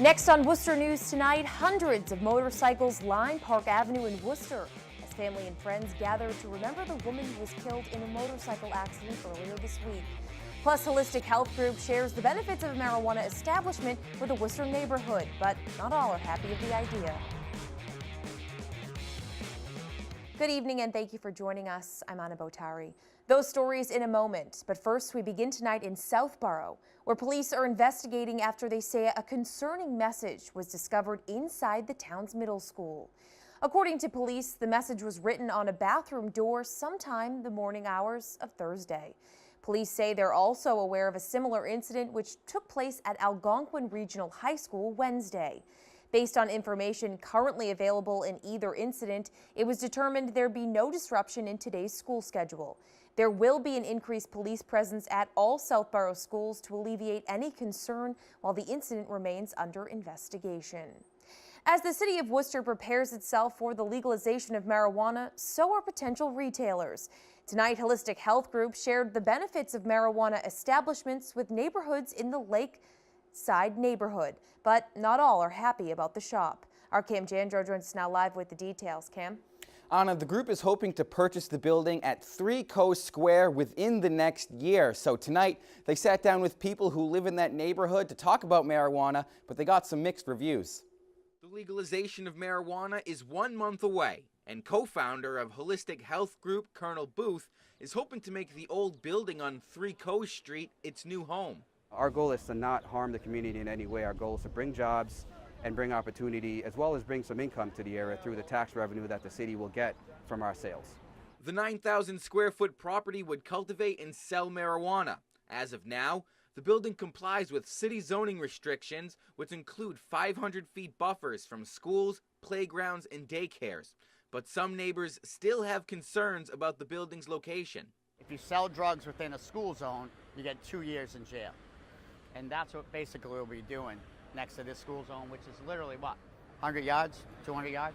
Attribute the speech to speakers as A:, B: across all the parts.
A: Next on Worcester News tonight, hundreds of motorcycles line Park Avenue in Worcester as family and friends gather to remember the woman who was killed in a motorcycle accident earlier this week. Plus, Holistic Health Group shares the benefits of a marijuana establishment with a Worcester neighborhood, but not all are happy with the idea. Good evening and thank you for joining us. I'm Anna Botari. Those stories in a moment, but first we begin tonight in Southborough, where police are investigating after they say a concerning message was discovered inside the town's middle school. According to police, the message was written on a bathroom door sometime the morning hours of Thursday. Police say they're also aware of a similar incident which took place at Algonquin Regional High School Wednesday. Based on information currently available in either incident, it was determined there'd be no disruption in today's school schedule. There will be an increased police presence at all Southborough schools to alleviate any concern while the incident remains under investigation. As the city of Worcester prepares itself for the legalization of marijuana, so are potential retailers. Tonight, Holistic Health Group shared the benefits of marijuana establishments with neighborhoods in the Lakeside neighborhood, but not all are happy about the shop. Our Cam Jandro joins us now live with the details. Cam?
B: Anna, the group is hoping to purchase the building at 3 Coast Square within the next year. So tonight, they sat down with people who live in that neighborhood to talk about marijuana, but they got some mixed reviews.
C: The legalization of marijuana is 1 month away, and co-founder of Holistic Health Group, Colonel Booth, is hoping to make the old building on 3 Coast Street its new home.
D: Our goal is to not harm the community in any way. Our goal is to bring jobs and bring opportunity, as well as bring some income to the area through the tax revenue that the city will get from our sales.
C: The 9,000 square foot property would cultivate and sell marijuana. As of now, the building complies with city zoning restrictions, which include 500 feet buffers from schools, playgrounds, and daycares. But some neighbors still have concerns about the building's location.
E: If you sell drugs within a school zone, you get 2 years in jail. And that's what basically we'll be doing next to this school zone, which is literally what, 100 yards, 200 yards?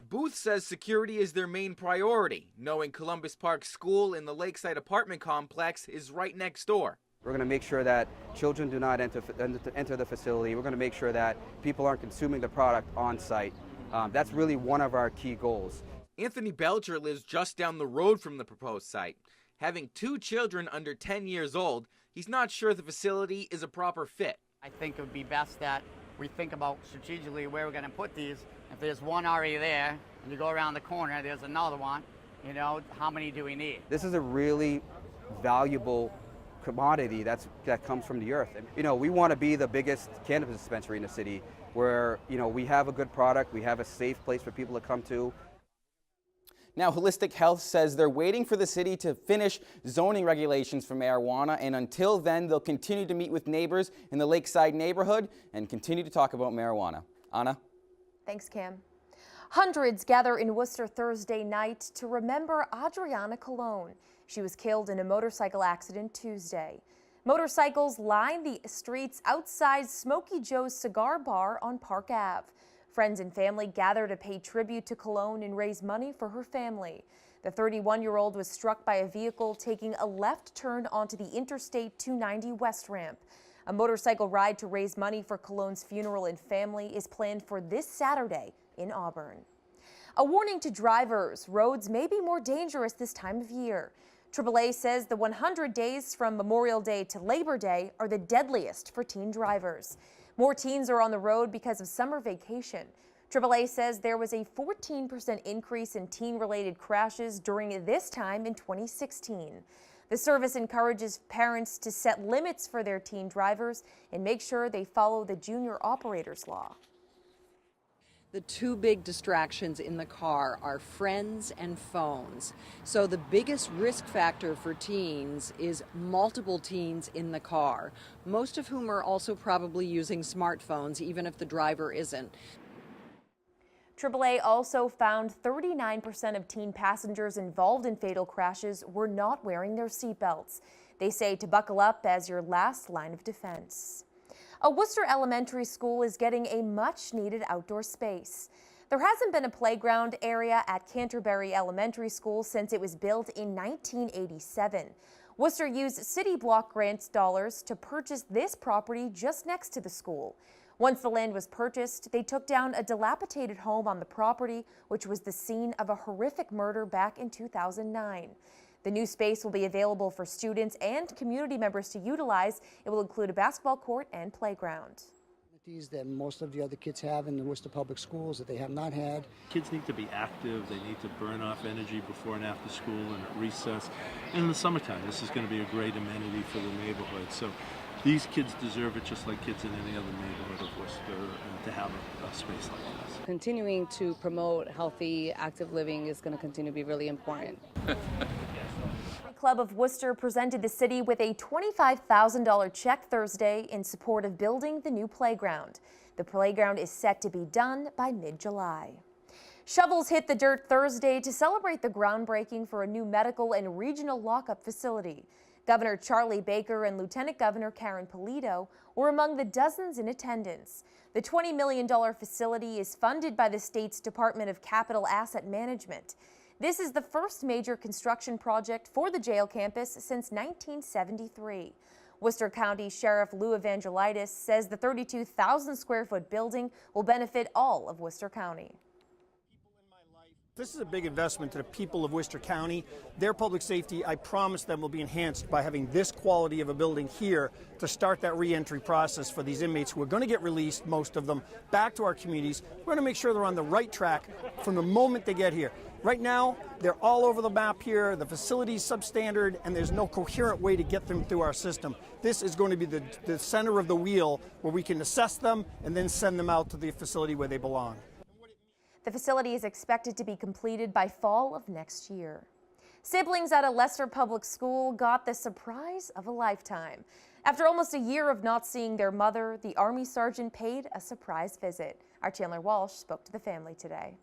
C: Booth says security is their main priority, knowing Columbus Park School in the Lakeside apartment complex is right next door.
D: We're going to make sure that children do not enter the facility. We're going to make sure that people aren't consuming the product on site. That's really one of our key goals.
C: Anthony Belcher lives just down the road from the proposed site. Having 2 children under 10 years old, he's not sure the facility is a proper fit.
E: I think it would be best that we think about strategically where we're going to put these. If there's one already there, and you go around the corner, there's another one, you know, how many do we need?
D: This is a really valuable commodity that comes from the earth. And, you know, we want to be the biggest cannabis dispensary in the city where, you know, we have a good product, we have a safe place for people to come to.
B: Now, Holistic Health says they're waiting for the city to finish zoning regulations for marijuana, and until then, they'll continue to meet with neighbors in the Lakeside neighborhood and continue to talk about marijuana. Anna?
A: Thanks, Cam. Hundreds gather in Worcester Thursday night to remember Adriana Colon. She was killed in a motorcycle accident Tuesday. Motorcycles line the streets outside Smokey Joe's Cigar Bar on Park Ave. Friends and family gather to pay tribute to Colon and raise money for her family. The 31-year-old was struck by a vehicle taking a left turn onto the Interstate 290 West ramp. A motorcycle ride to raise money for Colon's funeral and family is planned for this Saturday in Auburn. A warning to drivers: roads may be more dangerous this time of year. AAA says the 100 days from Memorial Day to Labor Day are the deadliest for teen drivers. More teens are on the road because of summer vacation. AAA says there was a 14% increase in teen-related crashes during this time in 2016. The service encourages parents to set limits for their teen drivers and make sure they follow the junior operator's law.
F: The 2 big distractions in the car are friends and phones. So the biggest risk factor for teens is multiple teens in the car, most of whom are also probably using smartphones, even if the driver isn't.
A: AAA also found 39% of teen passengers involved in fatal crashes were not wearing their seatbelts. They say to buckle up as your last line of defense. A Worcester elementary school is getting a much-needed outdoor space. There hasn't been a playground area at Canterbury Elementary School since it was built in 1987. Worcester used city block grants dollars to purchase this property just next to the school. Once the land was purchased, they took down a dilapidated home on the property, which was the scene of a horrific murder back in 2009. The new space will be available for students and community members to utilize. It will include a basketball court and playground.
G: That most of the other kids have in the Worcester Public Schools that they have not had.
H: Kids need to be active, they need to burn off energy before and after school and at recess. And in the summertime, this is going to be a great amenity for the neighborhood. So these kids deserve it just like kids in any other neighborhood of Worcester, to have a space like this.
I: Continuing to promote healthy, active living is going to continue to be really important.
A: Club of Worcester presented the city with a $25,000 check Thursday in support of building the new playground. The playground is set to be done by mid-July. Shovels hit the dirt Thursday to celebrate the groundbreaking for a new medical and regional lockup facility. Governor Charlie Baker and Lieutenant Governor Karen Polito were among the dozens in attendance. The $20 million facility is funded by the state's Department of Capital Asset Management. This is the first major construction project for the jail campus since 1973. Worcester County Sheriff Lou Evangelitis says the 32,000 square foot building will benefit all of Worcester County.
J: This is a big investment to the people of Worcester County. Their public safety, I promise them, will be enhanced by having this quality of a building here to start that re-entry process for these inmates who are going to get released, most of them, back to our communities. We're going to make sure they're on the right track from the moment they get here. Right now, they're all over the map here. The facility's substandard, and there's no coherent way to get them through our system. This is going to be the center of the wheel where we can assess them and then send them out to the facility where they belong.
A: The facility is expected to be completed by fall of next year. Siblings at a Leicester public school got the surprise of a lifetime. After almost a year of not seeing their mother, the Army sergeant paid a surprise visit. Our Chandler Walsh spoke to the family today.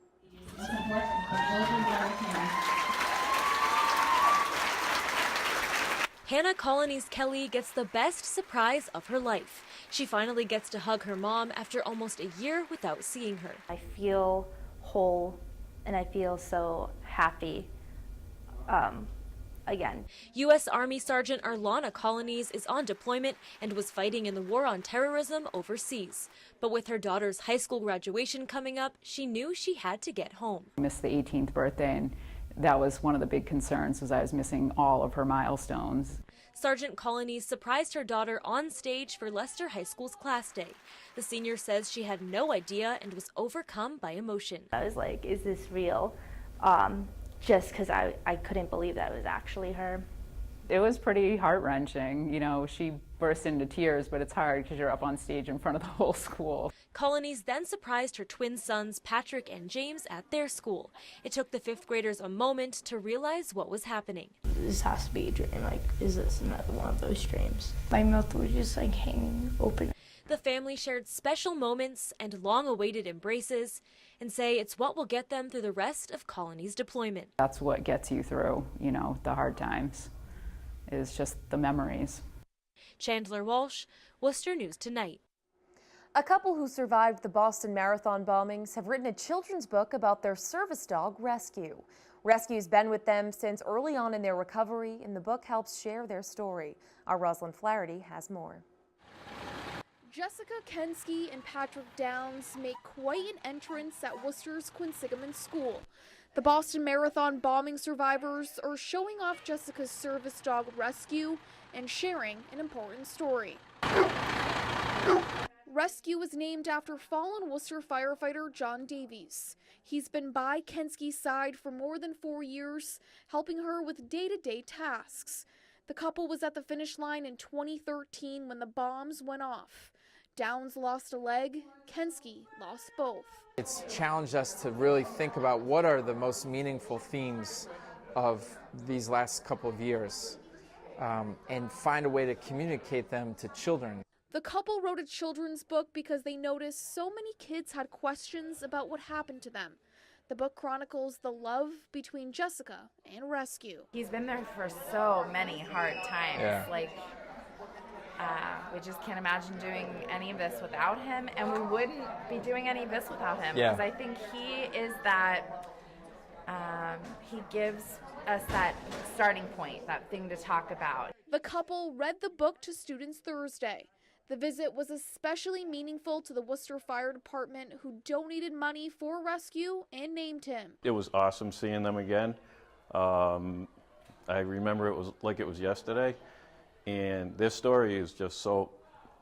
K: Hannah Colony's Kelly gets the best surprise of her life. She finally gets to hug her mom after almost a year without seeing her.
L: I feel whole and I feel so happy again.
K: U.S. Army Sergeant Arlana Colonies is on deployment and was fighting in the war on terrorism overseas. But with her daughter's high school graduation coming up, she knew she had to get home.
M: I missed the 18th birthday, and that was one of the big concerns, was I was missing all of her milestones.
K: Sergeant Colonies surprised her daughter on stage for Leicester High School's class day. The senior says she had no idea and was overcome by emotion.
L: I was like, is this real? Just because I couldn't believe that it was actually her.
M: It was pretty heart-wrenching. You know, she burst into tears, but it's hard because you're up on stage in front of the whole school.
K: Colonies then surprised her twin sons, Patrick and James, at their school. It took the fifth graders a moment to realize what was happening.
N: This has to be a dream. Like, is this another one of those dreams? My mouth was just like hanging open.
K: The family shared special moments and long-awaited embraces and say it's what will get them through the rest of Colony's deployment.
M: That's what gets you through, you know, the hard times, is just the memories.
K: Chandler Walsh, Worcester News Tonight.
A: A couple who survived the Boston Marathon bombings have written a children's book about their service dog, Rescue. Rescue's been with them since early on in their recovery, and the book helps share their story. Our Rosalind Flaherty has more.
O: Jessica Kensky and Patrick Downs make quite an entrance at Worcester's Quinsigamond School. The Boston Marathon bombing survivors are showing off Jessica's service dog, Rescue, and sharing an important story. Rescue was named after fallen Worcester firefighter John Davies. He's been by Kensky's side for more than 4 years, helping her with day-to-day tasks. The couple was at the finish line in 2013 when the bombs went off. Downs lost a leg, Kensky lost both.
P: It's challenged us to really think about what are the most meaningful themes of these last couple of years and find a way to communicate them to children.
O: The couple wrote a children's book because they noticed so many kids had questions about what happened to them. The book chronicles the love between Jessica and Rescue.
Q: He's been there for so many hard times.
P: Yeah.
Q: We just can't imagine doing any of this without him, and we wouldn't be doing any of this without him.
P: Yeah.
Q: Because I think he is that, he gives us that starting point, that thing to talk about.
O: The couple read the book to students Thursday. The visit was especially meaningful to the Worcester Fire Department, who donated money for rescue and named him.
R: It was awesome seeing them again. I remember it was like it was yesterday, and this story is just so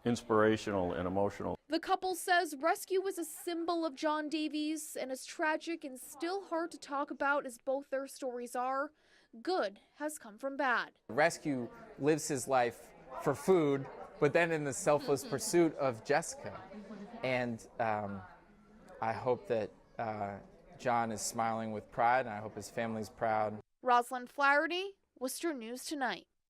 R: inspirational and emotional.
O: The couple says rescue was a symbol of John Davies, and as tragic and still hard to talk about as both their stories are, good has come from bad.
P: Rescue lives his life for food, but then in the selfless pursuit of Jessica. And I hope that John is smiling with pride, and I hope his family's proud.
O: Rosalind Flaherty, Worcester News Tonight.